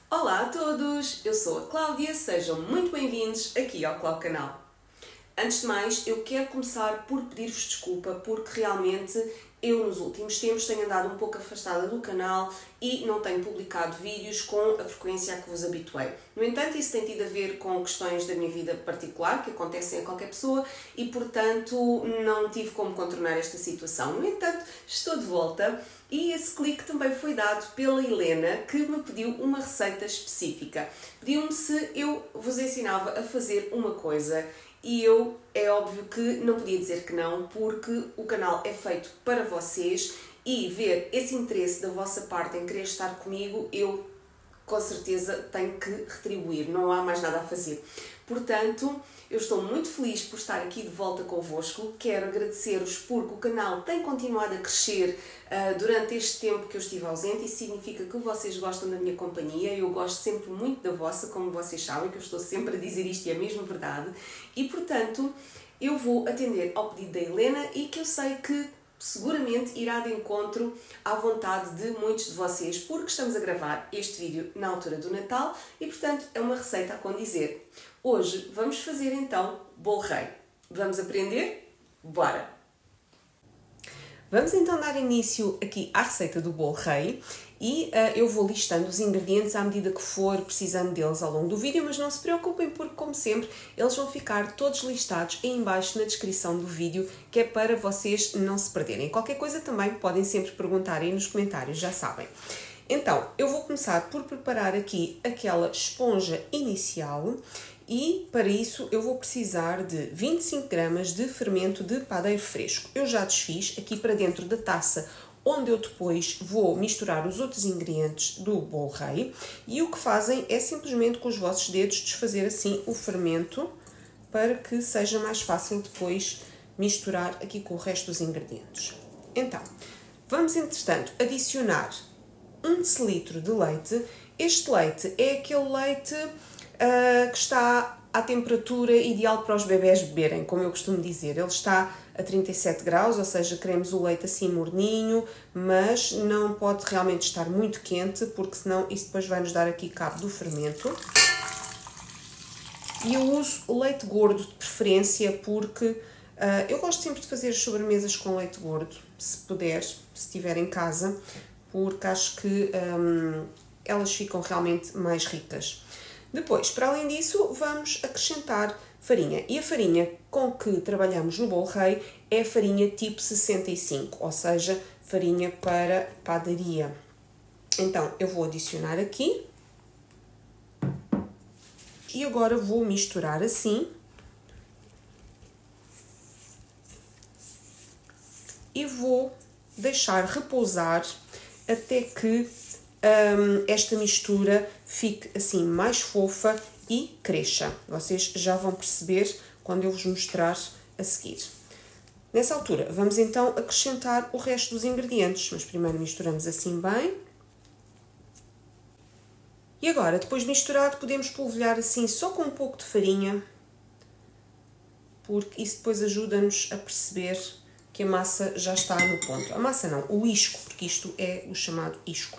Olá a todos, eu sou a Cláudia, sejam muito bem-vindos aqui ao Clau Canal. Antes de mais, eu quero começar por pedir-vos desculpa porque realmente eu nos últimos tempos tenho andado um pouco afastada do canal e não tenho publicado vídeos com a frequência a que vos habituei. No entanto, isso tem tido a ver com questões da minha vida particular que acontecem a qualquer pessoa e, portanto, não tive como contornar esta situação. No entanto, estou de volta e esse clique também foi dado pela Helena, que me pediu uma receita específica. Pediu-me se eu vos ensinava a fazer uma coisa. E eu, é óbvio que não podia dizer que não, porque o canal é feito para vocês e ver esse interesse da vossa parte em querer estar comigo, eu com certeza tenho que retribuir, não há mais nada a fazer. Portanto, eu estou muito feliz por estar aqui de volta convosco, quero agradecer-vos porque o canal tem continuado a crescer durante este tempo que eu estive ausente. Isso significa que vocês gostam da minha companhia, eu gosto sempre muito da vossa, como vocês sabem, que eu estou sempre a dizer isto e é mesmo verdade. E, portanto, eu vou atender ao pedido da Helena e que eu sei que seguramente irá de encontro à vontade de muitos de vocês, porque estamos a gravar este vídeo na altura do Natal e, portanto, é uma receita a condizer. Hoje vamos fazer então bolo rei. Vamos aprender? Bora! Vamos então dar início aqui à receita do bolo rei e eu vou listando os ingredientes à medida que for precisando deles ao longo do vídeo, mas não se preocupem porque, como sempre, eles vão ficar todos listados aí em baixo na descrição do vídeo, que é para vocês não se perderem. Qualquer coisa também podem sempre perguntar aí nos comentários, já sabem. Então, eu vou começar por preparar aqui aquela esponja inicial e, para isso, eu vou precisar de 25 gramas de fermento de padeiro fresco. Eu já desfiz aqui para dentro da taça onde eu depois vou misturar os outros ingredientes do bolo rei e o que fazem é simplesmente com os vossos dedos desfazer assim o fermento para que seja mais fácil depois misturar aqui com o resto dos ingredientes. Então, vamos entretanto adicionar 1 decilitro de leite. Este leite é aquele leite que está à temperatura ideal para os bebés beberem, como eu costumo dizer. Ele está a 37 graus, ou seja, queremos o leite assim morninho, mas não pode realmente estar muito quente, porque senão isso depois vai nos dar aqui cabo do fermento. E eu uso o leite gordo de preferência, porque eu gosto sempre de fazer as sobremesas com leite gordo, se puder, se estiver em casa, porque acho que elas ficam realmente mais ricas. Depois, para além disso, vamos acrescentar farinha. E a farinha com que trabalhamos no bolo rei é farinha tipo 65, ou seja, farinha para padaria. Então, eu vou adicionar aqui. E agora vou misturar assim. E vou deixar repousar até que esta mistura fique assim mais fofa e cresça. Vocês já vão perceber quando eu vos mostrar a seguir. Nessa altura, vamos então acrescentar o resto dos ingredientes, mas primeiro misturamos assim bem. E agora, depois de misturado, podemos polvilhar assim só com um pouco de farinha, porque isso depois ajuda-nos a perceber que a massa já está no ponto. A massa não, o isco, porque isto é o chamado isco.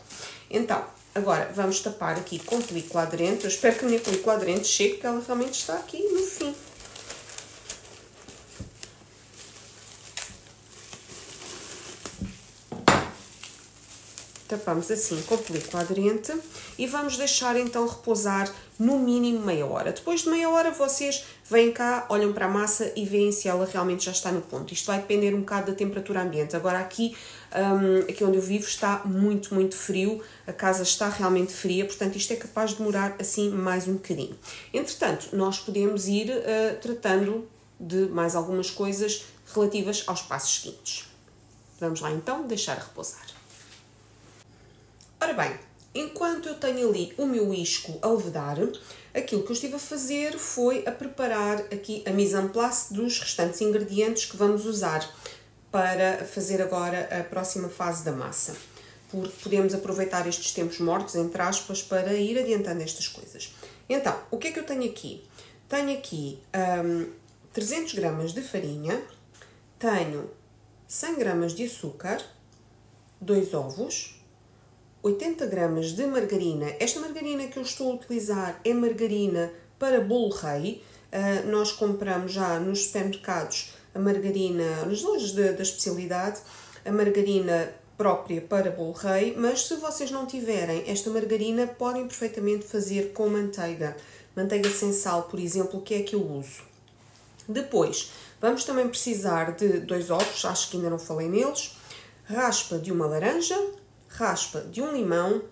Então, agora vamos tapar aqui com película aderente. Eu espero que a minha película aderente chegue, porque ela realmente está aqui no fim. Tapamos assim com película aderente e vamos deixar então repousar no mínimo meia hora. Depois de meia hora vocês vêm cá, olham para a massa e veem se ela realmente já está no ponto. Isto vai depender um bocado da temperatura ambiente. Agora aqui onde eu vivo está muito, muito frio, a casa está realmente fria, portanto isto é capaz de demorar assim mais um bocadinho. Entretanto, nós podemos ir tratando de mais algumas coisas relativas aos passos seguintes. Vamos lá então deixar repousar. Ora bem, enquanto eu tenho ali o meu isco a levedar, aquilo que eu estive a fazer foi a preparar aqui a mise en place dos restantes ingredientes que vamos usar para fazer agora a próxima fase da massa. Porque podemos aproveitar estes tempos mortos, entre aspas, para ir adiantando estas coisas. Então, o que é que eu tenho aqui? Tenho aqui 300 gramas de farinha, tenho 100 gramas de açúcar, 2 ovos, 80 gramas de margarina. Esta margarina que eu estou a utilizar é margarina para bolo rei. Nós compramos já nos supermercados a margarina, nas lojas da especialidade, a margarina própria para bolo rei, mas se vocês não tiverem esta margarina, podem perfeitamente fazer com manteiga. Manteiga sem sal, por exemplo, que é a que eu uso. Depois, vamos também precisar de 2 ovos, acho que ainda não falei neles, raspa de uma laranja, raspa de um limão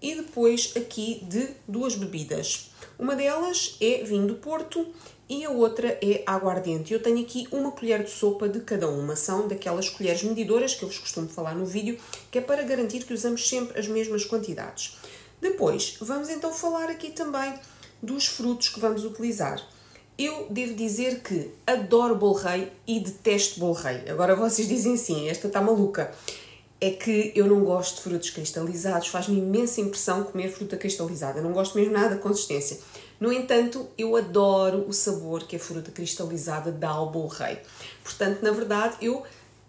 e depois aqui de 2 bebidas. Uma delas é vinho do Porto e a outra é aguardente. Eu tenho aqui 1 colher de sopa de cada uma. São daquelas colheres medidoras que eu vos costumo falar no vídeo, que é para garantir que usamos sempre as mesmas quantidades. Depois, vamos então falar aqui também dos frutos que vamos utilizar. Eu devo dizer que adoro bolo rei e detesto bolo rei. Agora vocês dizem assim, esta está maluca. É que eu não gosto de frutos cristalizados, faz-me imensa impressão comer fruta cristalizada, eu não gosto mesmo nada da consistência. No entanto, eu adoro o sabor que a fruta cristalizada dá ao bolo rei. Portanto, na verdade, eu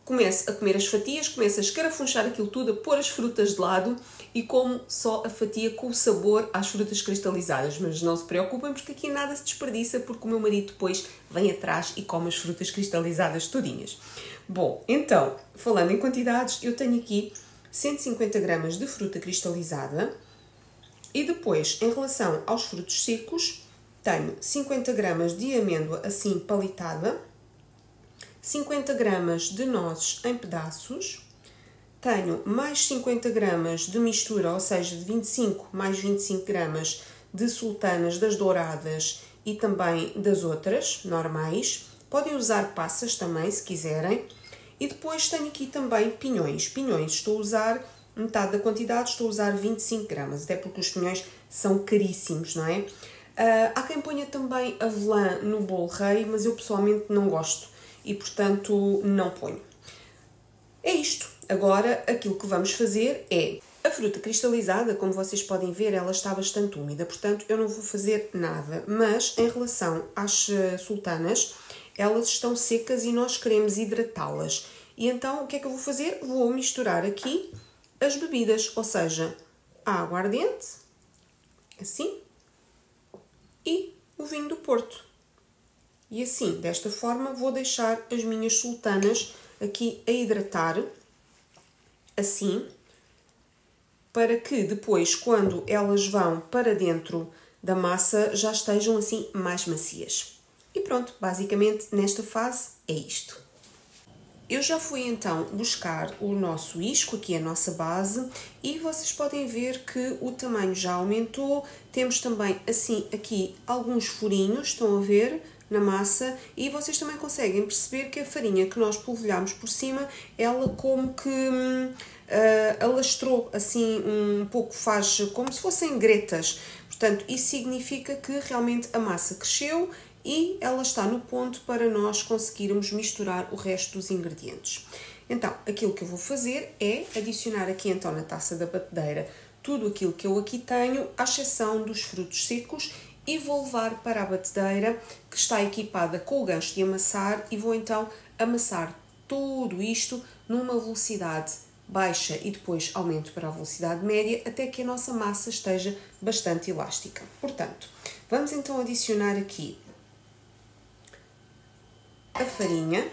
começo a comer as fatias, começo a escarafunchar aquilo tudo, a pôr as frutas de lado e como só a fatia com o sabor às frutas cristalizadas. Mas não se preocupem porque aqui nada se desperdiça, porque o meu marido depois vem atrás e come as frutas cristalizadas todinhas. Bom, então, falando em quantidades, eu tenho aqui 150 gramas de fruta cristalizada e depois, em relação aos frutos secos, tenho 50 gramas de amêndoa assim palitada, 50 gramas de nozes em pedaços, tenho mais 50 gramas de mistura, ou seja, de 25 mais 25 gramas de sultanas das douradas e também das outras, normais. Podem usar passas também, se quiserem. E depois tenho aqui também pinhões. Pinhões, estou a usar metade da quantidade, estou a usar 25 gramas, até porque os pinhões são caríssimos, não é? Há quem ponha também avelã no bolo rei, mas eu pessoalmente não gosto e, portanto, não ponho. É isto. Agora, aquilo que vamos fazer é a fruta cristalizada, como vocês podem ver, ela está bastante úmida, portanto, eu não vou fazer nada. Mas, em relação às sultanas, elas estão secas e nós queremos hidratá-las. E então, o que é que eu vou fazer? Vou misturar aqui as bebidas, ou seja, a aguardente, assim, e o vinho do Porto. E assim, desta forma, vou deixar as minhas sultanas aqui a hidratar, assim, para que depois, quando elas vão para dentro da massa, já estejam assim mais macias. E pronto, basicamente nesta fase é isto. Eu já fui então buscar o nosso isco, aqui a nossa base, e vocês podem ver que o tamanho já aumentou. Temos também assim aqui alguns furinhos, estão a ver, na massa, e vocês também conseguem perceber que a farinha que nós polvilhamos por cima, ela como que alastrou assim um pouco, faz como se fossem gretas. Portanto, isso significa que realmente a massa cresceu e ela está no ponto para nós conseguirmos misturar o resto dos ingredientes. Então, aquilo que eu vou fazer é adicionar aqui então na taça da batedeira tudo aquilo que eu aqui tenho, à exceção dos frutos secos, e vou levar para a batedeira que está equipada com o gancho de amassar e vou então amassar tudo isto numa velocidade baixa e depois aumento para a velocidade média até que a nossa massa esteja bastante elástica. Portanto, vamos então adicionar aqui a farinha.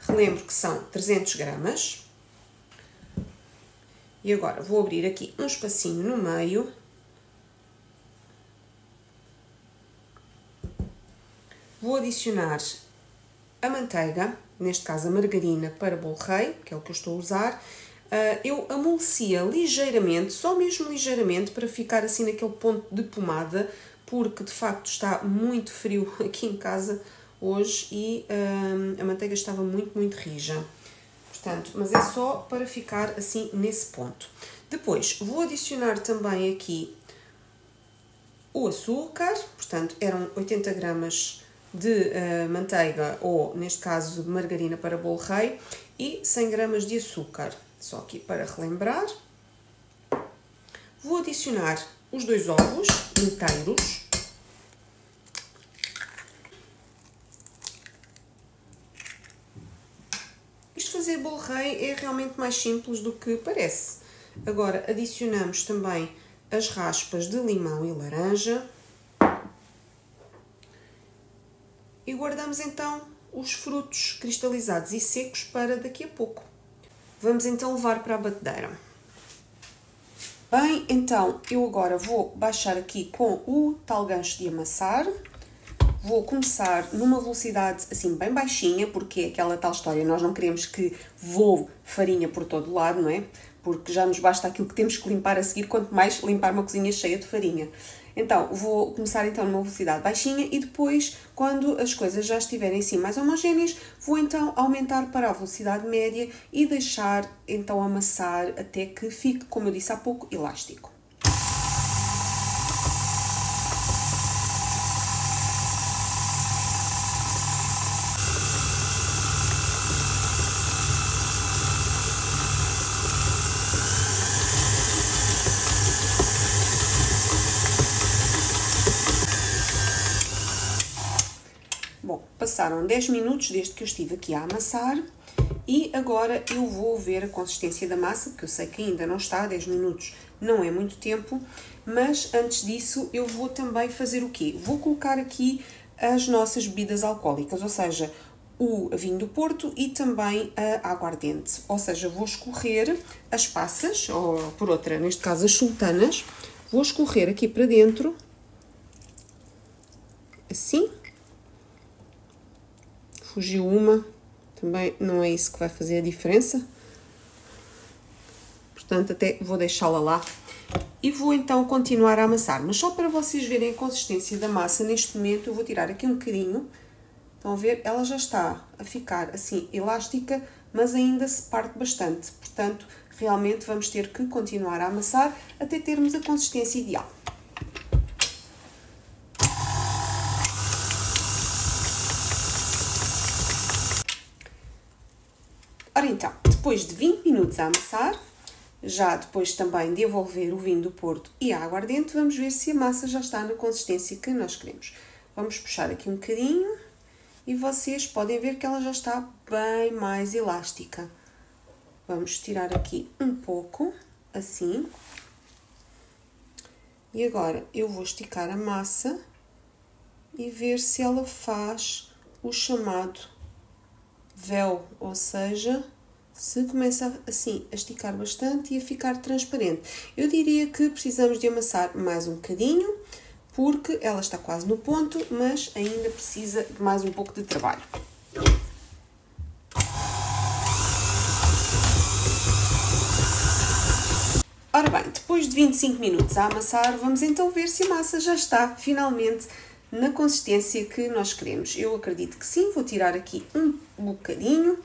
Relembro que são 300 gramas. E agora vou abrir aqui um espacinho no meio. Vou adicionar a manteiga, neste caso a margarina para bolo rei, que é o que eu estou a usar. Eu amolecia ligeiramente, só mesmo ligeiramente, para ficar assim naquele ponto de pomada, porque de facto está muito frio aqui em casa hoje e a manteiga estava muito rija. Portanto, mas é só para ficar assim nesse ponto. Depois vou adicionar também aqui o açúcar, portanto eram 80 gramas de manteiga ou neste caso de margarina para bolo rei e 100 gramas de açúcar, só aqui para relembrar. Vou adicionar os 2 ovos inteiros. bolo rei é realmente mais simples do que parece. Agora adicionamos também as raspas de limão e laranja. E guardamos então os frutos cristalizados e secos para daqui a pouco. Vamos então levar para a batedeira. Bem, então eu agora vou baixar aqui com o tal gancho de amassar. Vou começar numa velocidade assim bem baixinha, porque é aquela tal história, nós não queremos que voe farinha por todo lado, não é? Porque já nos basta aquilo que temos que limpar a seguir, quanto mais limpar uma cozinha cheia de farinha. Então, vou começar então numa velocidade baixinha e depois, quando as coisas já estiverem assim mais homogéneas, vou então aumentar para a velocidade média e deixar então amassar até que fique, como eu disse há pouco, elástico. Bom, passaram 10 minutos desde que eu estive aqui a amassar e agora eu vou ver a consistência da massa, porque eu sei que ainda não está, 10 minutos não é muito tempo, mas antes disso eu vou também fazer o quê? Vou colocar aqui as nossas bebidas alcoólicas, ou seja, o vinho do Porto e também a aguardente, ou seja, vou escorrer as passas, ou por outra, neste caso as sultanas, vou escorrer aqui para dentro, assim. Fugiu uma, também não é isso que vai fazer a diferença. Portanto, até vou deixá-la lá. E vou então continuar a amassar. Mas só para vocês verem a consistência da massa, neste momento eu vou tirar aqui um bocadinho. Estão a ver? Ela já está a ficar assim elástica, mas ainda se parte bastante. Portanto, realmente vamos ter que continuar a amassar até termos a consistência ideal. Ora então, depois de 20 minutos a amassar, já depois também de envolver o vinho do Porto e a aguardente, vamos ver se a massa já está na consistência que nós queremos. Vamos puxar aqui um bocadinho e vocês podem ver que ela já está bem mais elástica. Vamos tirar aqui um pouco, assim. E agora eu vou esticar a massa e ver se ela faz o chamado véu, ou seja, se começa assim a esticar bastante e a ficar transparente. Eu diria que precisamos de amassar mais um bocadinho, porque ela está quase no ponto, mas ainda precisa de mais um pouco de trabalho. Ora bem, depois de 25 minutos a amassar, vamos então ver se a massa já está finalmente na consistência que nós queremos. Eu acredito que sim, vou tirar aqui um bocadinho,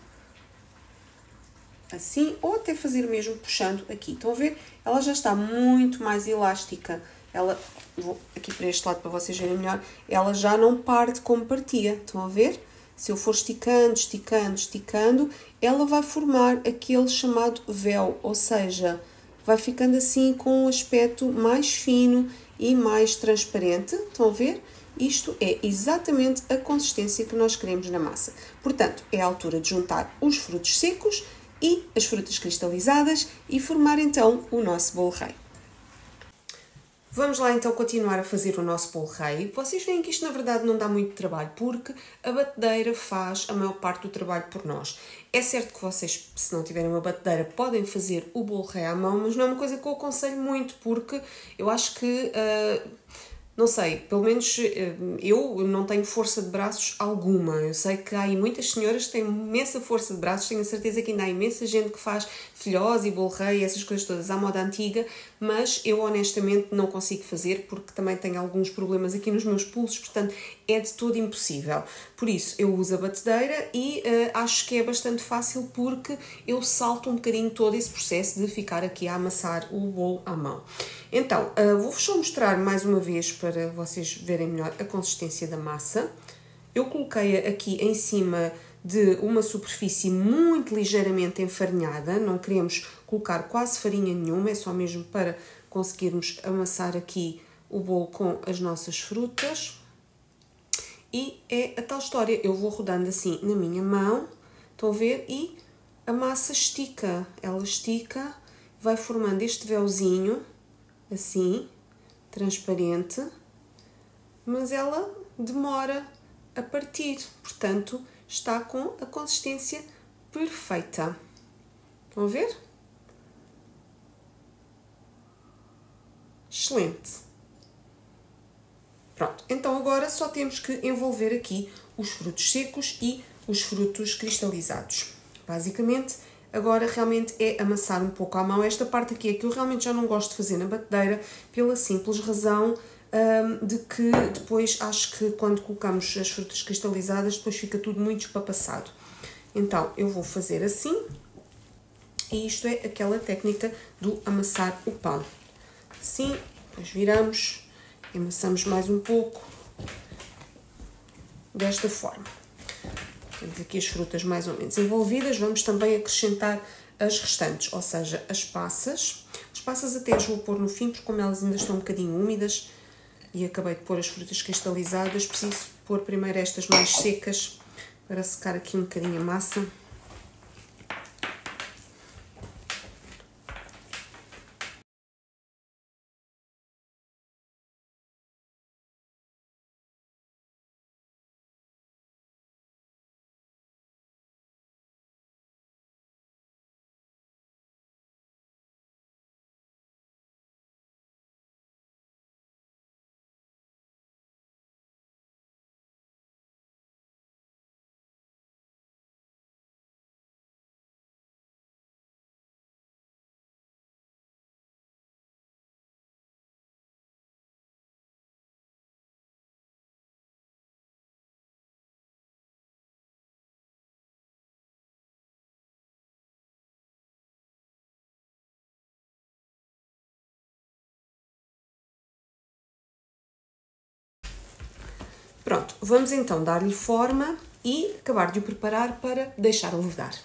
assim, ou até fazer mesmo puxando aqui. Estão a ver? Ela já está muito mais elástica. Ela, vou aqui para este lado para vocês verem melhor, ela já não parte como partia. Estão a ver? Se eu for esticando, esticando, esticando, ela vai formar aquele chamado véu, ou seja, vai ficando assim com um aspecto mais fino e mais transparente. Estão a ver? Isto é exatamente a consistência que nós queremos na massa. Portanto, é a altura de juntar os frutos secos e as frutas cristalizadas e formar então o nosso bolo rei. Vamos lá então continuar a fazer o nosso bolo rei. Vocês veem que isto na verdade não dá muito trabalho, porque a batedeira faz a maior parte do trabalho por nós. É certo que vocês, se não tiverem uma batedeira, podem fazer o bolo rei à mão, mas não é uma coisa que eu aconselho muito, porque eu acho que... não sei, pelo menos eu não tenho força de braços alguma. Eu sei que há aí muitas senhoras que têm imensa força de braços, tenho a certeza que ainda há imensa gente que faz filhós e bolo rei, essas coisas todas à moda antiga, mas eu honestamente não consigo fazer porque também tenho alguns problemas aqui nos meus pulsos, portanto é de todo impossível. Por isso eu uso a batedeira e acho que é bastante fácil porque eu salto um bocadinho todo esse processo de ficar aqui a amassar o bolo à mão. Então, vou-vos só mostrar mais uma vez para vocês verem melhor a consistência da massa. Eu coloquei-a aqui em cima de uma superfície muito ligeiramente enfarinhada, não queremos colocar quase farinha nenhuma, é só mesmo para conseguirmos amassar aqui o bolo com as nossas frutas. E é a tal história, eu vou rodando assim na minha mão, estão a ver, e a massa estica, ela estica, vai formando este véuzinho, assim, transparente, mas ela demora a partir, portanto, está com a consistência perfeita. Estão a ver? Excelente! Pronto, então agora só temos que envolver aqui os frutos secos e os frutos cristalizados. Basicamente, agora realmente é amassar um pouco à mão. Esta parte aqui é que eu realmente já não gosto de fazer na batedeira, pela simples razão de que depois acho que quando colocamos as frutas cristalizadas depois fica tudo muito espapassado. Então eu vou fazer assim, e isto é aquela técnica do amassar o pão. Assim, depois viramos, amassamos mais um pouco, desta forma. Temos aqui as frutas mais ou menos envolvidas, vamos também acrescentar as restantes, ou seja, as passas. As passas até as vou pôr no fim, porque como elas ainda estão um bocadinho úmidas, e acabei de pôr as frutas cristalizadas, preciso pôr primeiro estas mais secas, para secar aqui um bocadinho a massa. Pronto, vamos então dar-lhe forma e acabar de o preparar para deixar levedar.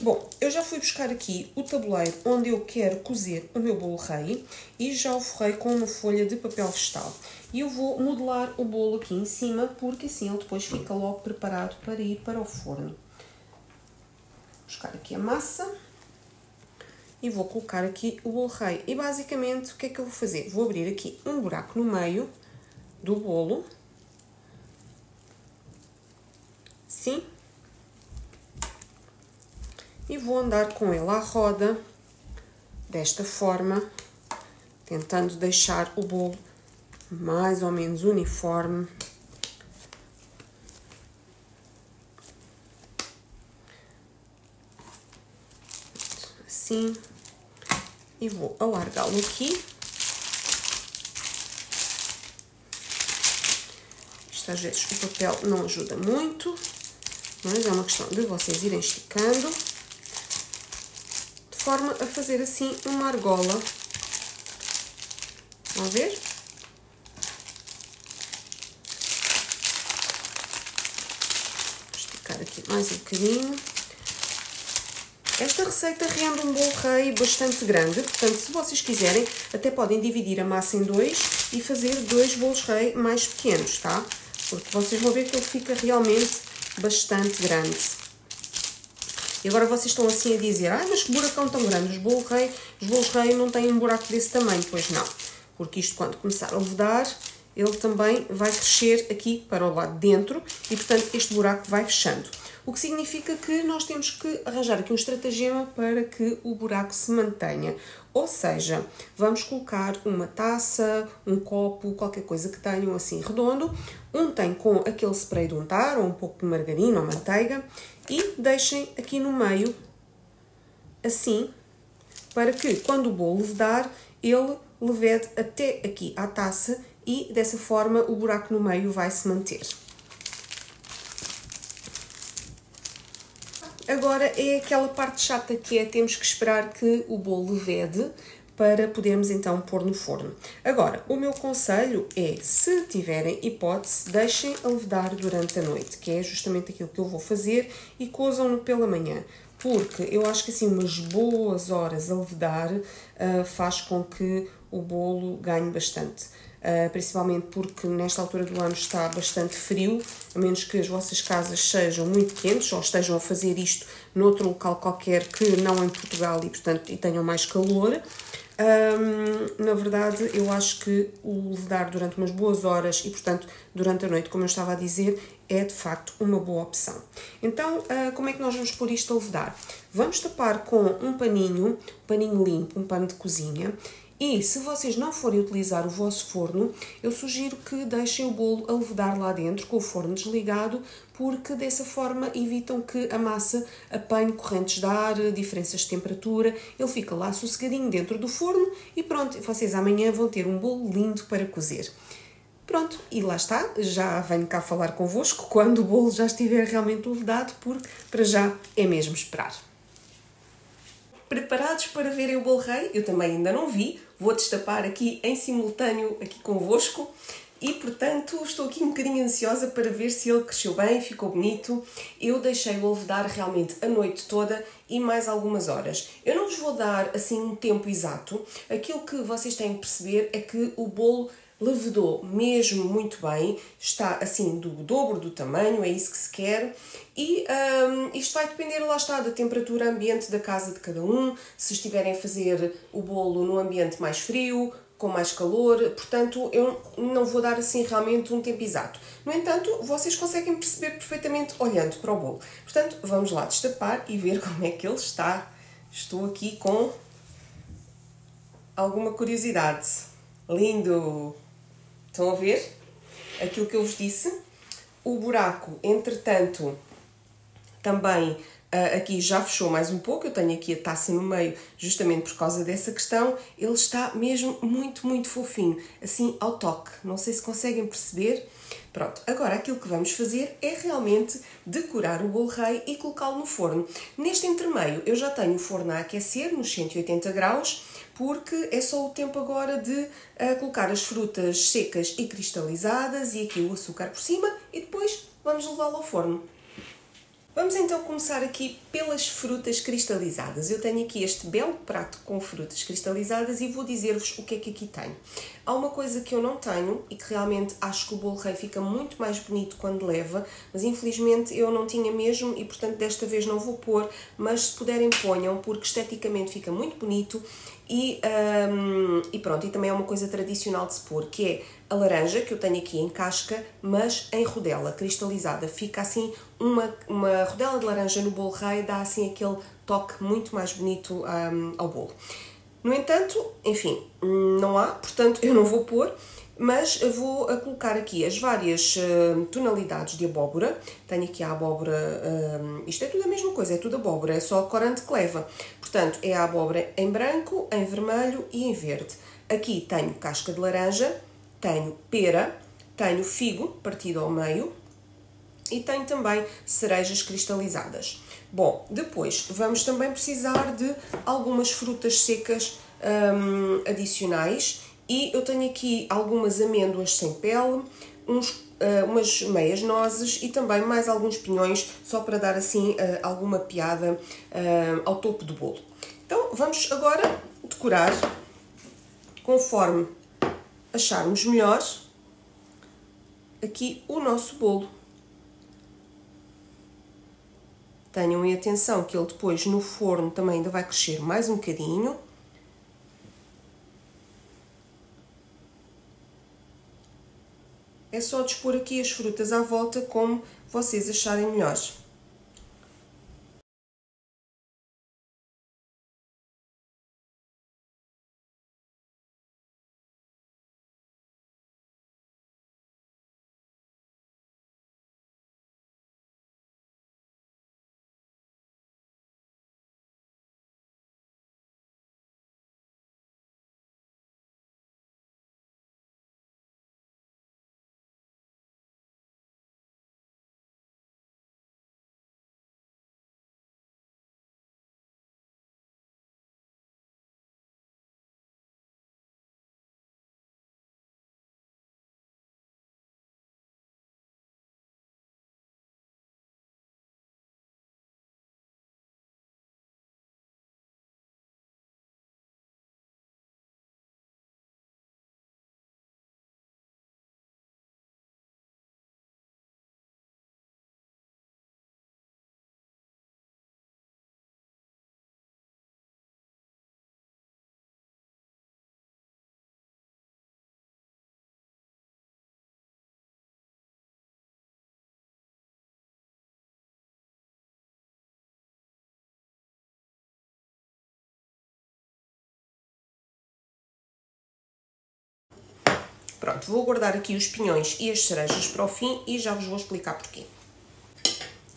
Bom, eu já fui buscar aqui o tabuleiro onde eu quero cozer o meu bolo rei e já o forrei com uma folha de papel vegetal. E eu vou modelar o bolo aqui em cima, porque assim ele depois fica logo preparado para ir para o forno. Vou buscar aqui a massa e vou colocar aqui o bolo rei. E basicamente o que é que eu vou fazer? Vou abrir aqui um buraco no meio do bolo, assim, e vou andar com ele à roda, desta forma, tentando deixar o bolo mais ou menos uniforme. Assim, e vou alargá-lo aqui. Isto às vezes o papel não ajuda muito, mas é uma questão de vocês irem esticando, de forma a fazer assim uma argola. Vão ver? Vou esticar aqui mais um bocadinho. Esta receita rende um bolo rei bastante grande, portanto, se vocês quiserem, até podem dividir a massa em dois e fazer 2 bolos rei mais pequenos, tá? Porque vocês vão ver que ele fica realmente bastante grande. E agora vocês estão assim a dizer, mas que buracão tão grande, os bolos rei não têm um buraco desse tamanho. Pois não, porque isto quando começar a levedar, ele também vai crescer aqui para o lado de dentro e, portanto, este buraco vai fechando. O que significa que nós temos que arranjar aqui um estratagema para que o buraco se mantenha. Ou seja, vamos colocar uma taça, um copo, qualquer coisa que tenham assim redondo, untem com aquele spray de untar, ou um pouco de margarina ou manteiga, e deixem aqui no meio, assim, para que quando o bolo levedar, ele levede até aqui à taça e dessa forma o buraco no meio vai se manter. Agora é aquela parte chata que é, temos que esperar que o bolo levede para podermos então pôr no forno. Agora, o meu conselho é, se tiverem hipótese, deixem a levedar durante a noite, que é justamente aquilo que eu vou fazer, e cozam-no pela manhã, porque eu acho que assim umas boas horas a levedar faz com que o bolo ganhe bastante. principalmente porque nesta altura do ano está bastante frio, a menos que as vossas casas sejam muito quentes ou estejam a fazer isto noutro local qualquer que não em Portugal e, portanto, e tenham mais calor. Na verdade, eu acho que o levedar durante umas boas horas e, portanto, durante a noite, como eu estava a dizer, é de facto uma boa opção. Então, como é que nós vamos pôr isto a levedar? Vamos tapar com um paninho limpo, um pano de cozinha. E se vocês não forem utilizar o vosso forno, eu sugiro que deixem o bolo a levedar lá dentro com o forno desligado, porque dessa forma evitam que a massa apanhe correntes de ar, diferenças de temperatura, ele fica lá sossegadinho dentro do forno e pronto, vocês amanhã vão ter um bolo lindo para cozer. Pronto, e lá está, já venho cá falar convosco quando o bolo já estiver realmente levedado, porque para já é mesmo esperar. Preparados para verem o bolo rei? Eu também ainda não vi, vou destapar aqui em simultâneo aqui convosco e, portanto, estou aqui um bocadinho ansiosa para ver se ele cresceu bem, ficou bonito. Eu deixei-o levedar realmente a noite toda e mais algumas horas. Eu não vos vou dar assim um tempo exato, aquilo que vocês têm que perceber é que o bolo levedou mesmo muito bem, está assim do dobro do tamanho, é isso que se quer, e isto vai depender, lá está, da temperatura ambiente da casa de cada um, se estiverem a fazer o bolo num ambiente mais frio, com mais calor, portanto eu não vou dar assim realmente um tempo exato. No entanto, vocês conseguem perceber perfeitamente olhando para o bolo. Portanto, vamos lá destapar e ver como é que ele está. Estou aqui com alguma curiosidade. Lindo! Estão a ver? Aquilo que eu vos disse. O buraco, entretanto, também aqui já fechou mais um pouco. Eu tenho aqui a taça no meio justamente por causa dessa questão. Ele está mesmo muito, muito fofinho. Assim, ao toque. Não sei se conseguem perceber. Pronto, agora aquilo que vamos fazer é realmente decorar o bolo rei e colocá-lo no forno. Neste entremeio eu já tenho o forno a aquecer nos 180 graus, porque é só o tempo agora de colocar as frutas secas e cristalizadas e aqui o açúcar por cima e depois vamos levá-lo ao forno. Vamos então começar aqui pelas frutas cristalizadas. Eu tenho aqui este belo prato com frutas cristalizadas e vou dizer-vos o que é que aqui tenho. Há uma coisa que eu não tenho e que realmente acho que o bolo rei fica muito mais bonito quando leva, mas infelizmente eu não tinha mesmo e portanto desta vez não vou pôr, mas se puderem ponham porque esteticamente fica muito bonito e pronto, e também é uma coisa tradicional de se pôr, que é a laranja, que eu tenho aqui em casca, mas em rodela, cristalizada. Fica assim, uma rodela de laranja no bolo rei dá assim aquele toque muito mais bonito ao bolo. No entanto, enfim, não há, portanto eu não vou pôr, mas vou colocar aqui as várias tonalidades de abóbora. Tenho aqui a abóbora, isto é tudo a mesma coisa, é tudo abóbora, é só o corante que leva. Portanto, é a abóbora em branco, em vermelho e em verde. Aqui tenho casca de laranja, tenho pera, tenho figo partido ao meio e tenho também cerejas cristalizadas. Bom, depois vamos também precisar de algumas frutas secas adicionais e eu tenho aqui algumas amêndoas sem pele, umas meias nozes e também mais alguns pinhões, só para dar assim alguma piada ao topo do bolo. Então vamos agora decorar conforme acharmos melhor aqui o nosso bolo. Tenham em atenção que ele depois no forno também ainda vai crescer mais um bocadinho. É só dispor aqui as frutas à volta como vocês acharem melhor. Pronto, vou guardar aqui os pinhões e as cerejas para o fim e já vos vou explicar porquê.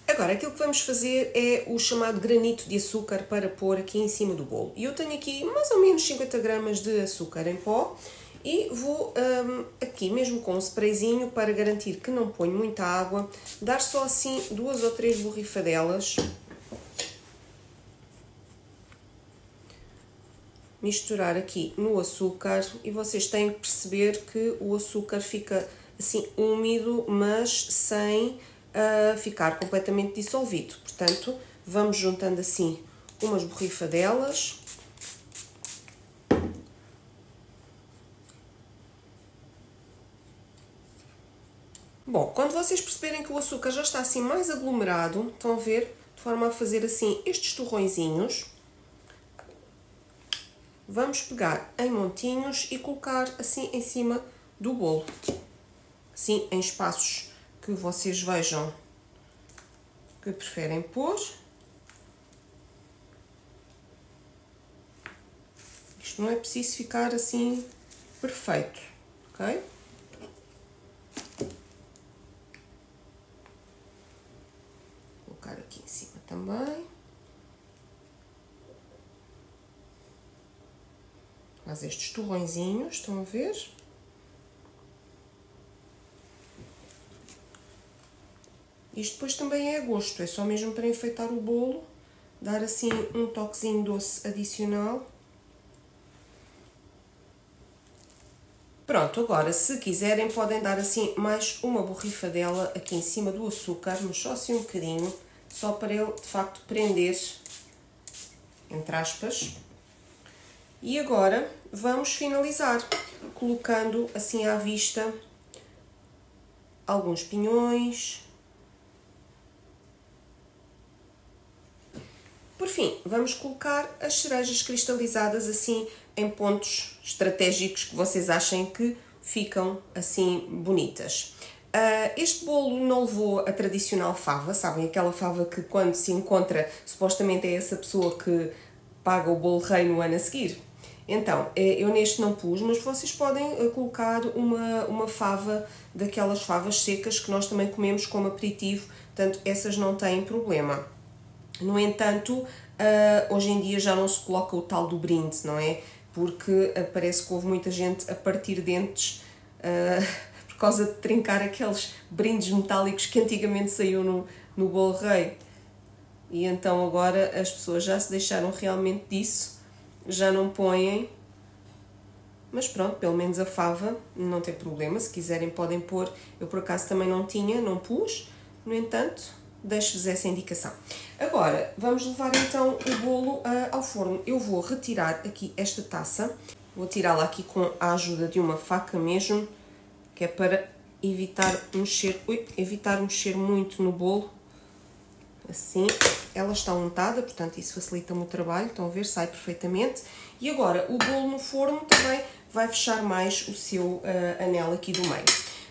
Agora, aquilo que vamos fazer é o chamado granito de açúcar para pôr aqui em cima do bolo. E eu tenho aqui mais ou menos 50 gramas de açúcar em pó e vou aqui, mesmo com um sprayzinho, para garantir que não ponho muita água, dar só assim 2 ou 3 borrifadelas. Misturar aqui no açúcar e vocês têm que perceber que o açúcar fica assim úmido, mas sem ficar completamente dissolvido. Portanto, vamos juntando assim umas borrifadelas. Bom, quando vocês perceberem que o açúcar já está assim mais aglomerado, estão a ver, de forma a fazer assim estes torrõezinhos, vamos pegar em montinhos e colocar assim em cima do bolo, assim em espaços que vocês vejam que preferem pôr. Isto não é preciso ficar assim perfeito, ok? Vou colocar aqui em cima também. Faz estes torrõezinhos, estão a ver? Isto depois também é a gosto, é só mesmo para enfeitar o bolo, dar assim um toquezinho doce adicional. Pronto, agora se quiserem podem dar assim mais uma borrifadela aqui em cima do açúcar, mas só assim um bocadinho, só para ele de facto prender, entre aspas. E agora vamos finalizar colocando assim à vista alguns pinhões. Por fim, vamos colocar as cerejas cristalizadas assim em pontos estratégicos que vocês achem que ficam assim bonitas. Este bolo não levou a tradicional fava, sabem? Aquela fava que quando se encontra, supostamente é essa pessoa que paga o bolo rei no ano a seguir. Então, eu neste não pus, mas vocês podem colocar uma fava, daquelas favas secas que nós também comemos como aperitivo, portanto essas não têm problema. No entanto, hoje em dia já não se coloca o tal do brinde, não é? Porque parece que houve muita gente a partir dentes por causa de trincar aqueles brindes metálicos que antigamente saíam no bolo rei. E então agora as pessoas já se deixaram realmente disso, já não põem, mas pronto, pelo menos a fava não tem problema, se quiserem podem pôr. Eu por acaso também não tinha, não pus, no entanto, deixo-vos essa indicação. Agora, vamos levar então o bolo ao forno. Eu vou retirar aqui esta taça, vou tirá-la aqui com a ajuda de uma faca mesmo, que é para evitar mexer muito no bolo. Assim, ela está untada, portanto isso facilita-me o trabalho, estão a ver, sai perfeitamente. E agora o bolo no forno também vai fechar mais o seu anel aqui do meio.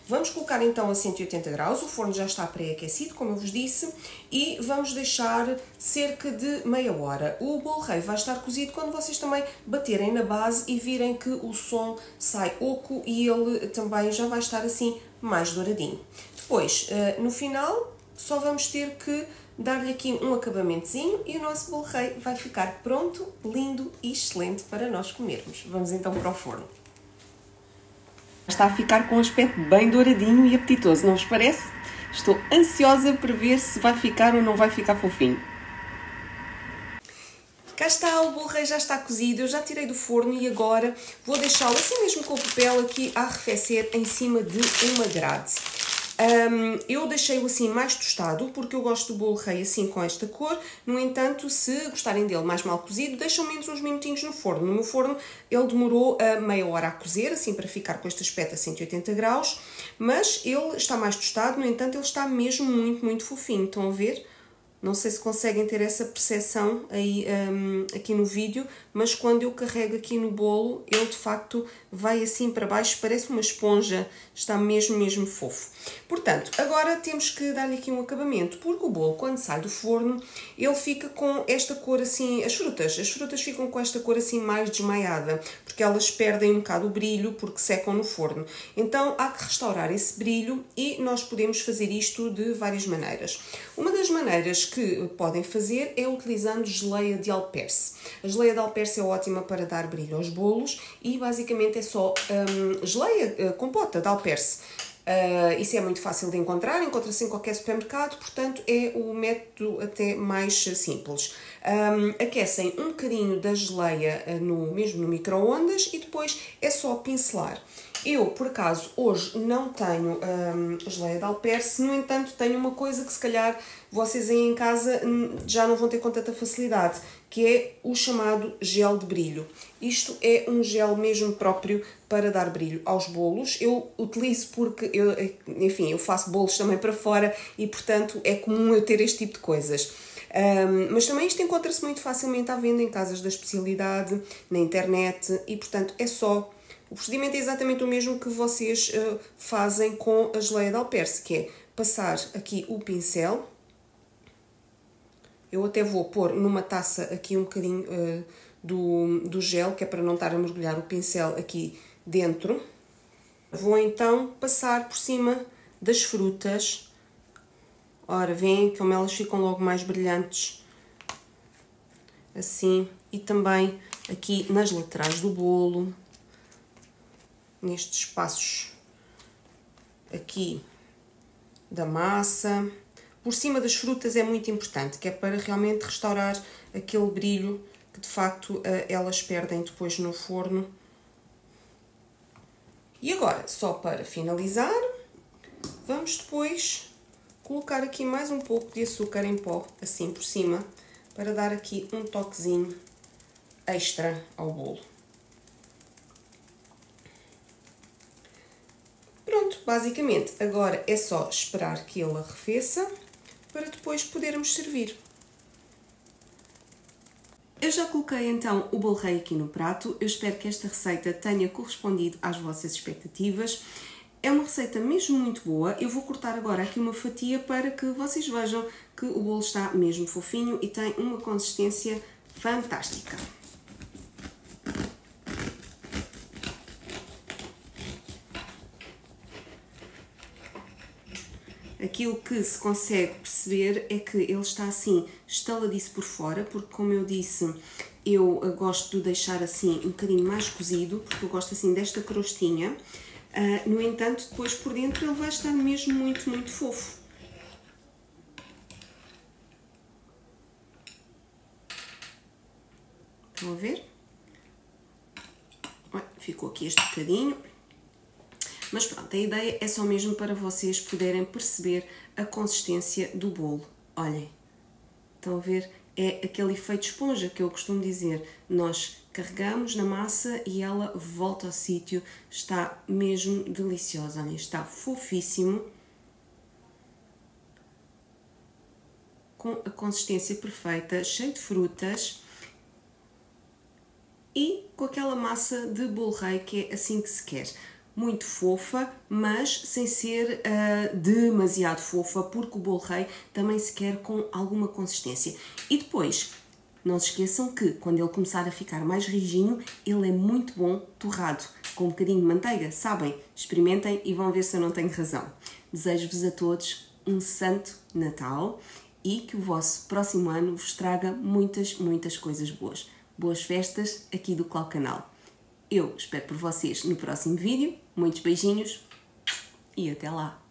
Vamos colocar então a 180 graus, o forno já está pré-aquecido, como eu vos disse, e vamos deixar cerca de meia hora. O bolo rei vai estar cozido quando vocês também baterem na base e virem que o som sai oco e ele também já vai estar assim mais douradinho. Depois, no final, só vamos ter que dar-lhe aqui um acabamentozinho e o nosso bolo rei vai ficar pronto, lindo e excelente para nós comermos. Vamos então para o forno. Está a ficar com um aspecto bem douradinho e apetitoso, não vos parece? Estou ansiosa para ver se vai ficar ou não vai ficar fofinho. Cá está, o bolo rei já está cozido, eu já tirei do forno e agora vou deixá-lo assim mesmo com o papel aqui a arrefecer em cima de uma grade. Eu deixei-o assim mais tostado, porque eu gosto do bolo rei assim com esta cor. No entanto, se gostarem dele mais mal cozido, deixam menos uns minutinhos no forno. No meu forno ele demorou meia hora a cozer, assim para ficar com este aspecto a 180 graus. Mas ele está mais tostado, no entanto ele está mesmo muito, muito fofinho. Estão a ver? Não sei se conseguem ter essa percepção aí aqui no vídeo, mas quando eu carrego aqui no bolo, ele de facto vai assim para baixo, parece uma esponja, está mesmo fofo. Portanto, agora temos que dar-lhe aqui um acabamento, porque o bolo quando sai do forno, ele fica com esta cor assim, as frutas ficam com esta cor assim mais desmaiada, porque elas perdem um bocado o brilho porque secam no forno. Então há que restaurar esse brilho e nós podemos fazer isto de várias maneiras. Uma das maneiras que podem fazer é utilizando geleia de alperce. A geleia de alperce é ótima para dar brilho aos bolos e basicamente é só geleia, compota de alperce. Isso é muito fácil de encontrar, encontra-se em qualquer supermercado, portanto é o método até mais simples. Aquecem um bocadinho da geleia mesmo no micro-ondas e depois é só pincelar. Eu, por acaso, hoje não tenho geleia de alperce, no entanto tenho uma coisa que se calhar vocês aí em casa já não vão ter com tanta facilidade, que é o chamado gel de brilho. Isto é um gel mesmo próprio para dar brilho aos bolos. Eu utilizo porque, eu faço bolos também para fora e, portanto, é comum eu ter este tipo de coisas. Mas também isto encontra-se muito facilmente à venda em casas da especialidade, na internet e, portanto, é só... O procedimento é exatamente o mesmo que vocês fazem com a geleia de alperce, que é passar aqui o pincel. Eu até vou pôr numa taça aqui um bocadinho do gel, que é para não estar a mergulhar o pincel aqui dentro. Vou então passar por cima das frutas. Ora, veem como elas ficam logo mais brilhantes. Assim. E também aqui nas laterais do bolo. Nestes espaços aqui da massa. Por cima das frutas é muito importante, que é para realmente restaurar aquele brilho que de facto elas perdem depois no forno. E agora, só para finalizar, vamos depois colocar aqui mais um pouco de açúcar em pó, assim por cima, para dar aqui um toquezinho extra ao bolo. Pronto, basicamente, agora é só esperar que ele arrefeça para depois podermos servir. Eu já coloquei então o bolo rei aqui no prato. Eu espero que esta receita tenha correspondido às vossas expectativas. É uma receita mesmo muito boa. Eu vou cortar agora aqui uma fatia para que vocês vejam que o bolo está mesmo fofinho e tem uma consistência fantástica. Aquilo que se consegue perceber é que ele está assim estaladiço por fora, porque como eu disse, eu gosto de deixar assim um bocadinho mais cozido, porque eu gosto assim desta crostinha. No entanto, depois por dentro ele vai estar mesmo muito fofo. Estão a ver? Ficou aqui este bocadinho. Mas pronto, a ideia é só mesmo para vocês poderem perceber a consistência do bolo. Olhem, estão a ver? É aquele efeito esponja que eu costumo dizer. Nós carregamos na massa e ela volta ao sítio. Está mesmo deliciosa, olhem, está fofíssimo. Com a consistência perfeita, cheio de frutas. E com aquela massa de bolo rei que é assim que se quer. Muito fofa, mas sem ser demasiado fofa, porque o bolo rei também se quer com alguma consistência. E depois, não se esqueçam que quando ele começar a ficar mais rijinho, ele é muito bom torrado, com um bocadinho de manteiga, sabem? Experimentem e vão ver se eu não tenho razão. Desejo-vos a todos um santo Natal e que o vosso próximo ano vos traga muitas coisas boas. Boas festas aqui do Clau Canal. Eu espero por vocês no próximo vídeo. Muitos beijinhos e até lá!